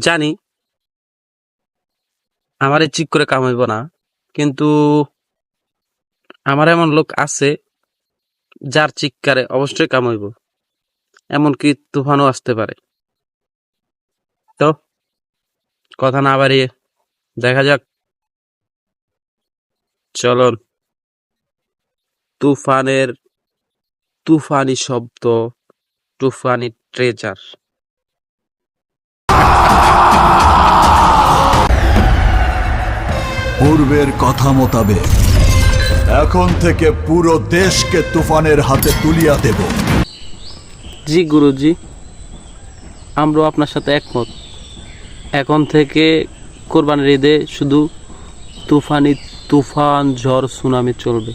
জানি আমারে চিক করে কামাইব না, কিন্তু আমার এমন লোক আছে যার চিৎকারে অবশ্যই কামাইব, এমনকি তুফানও আসতে পারে। তো কথা না বাড়িয়ে দেখা যাক। চলুন তুফানের তুফানি শব্দ, তুফানি ট্রেজার। পূর্বের কথা মোতাবেক এখন থেকে পুরো দেশকে তুফানের হাতে তুলিয়া দেব। জি গুরুজি, আমরাও আপনার সাথে একমত। এখন থেকে কোরবানির ঈদে শুধু তুফান, ঝড়, সুনামি চলবে।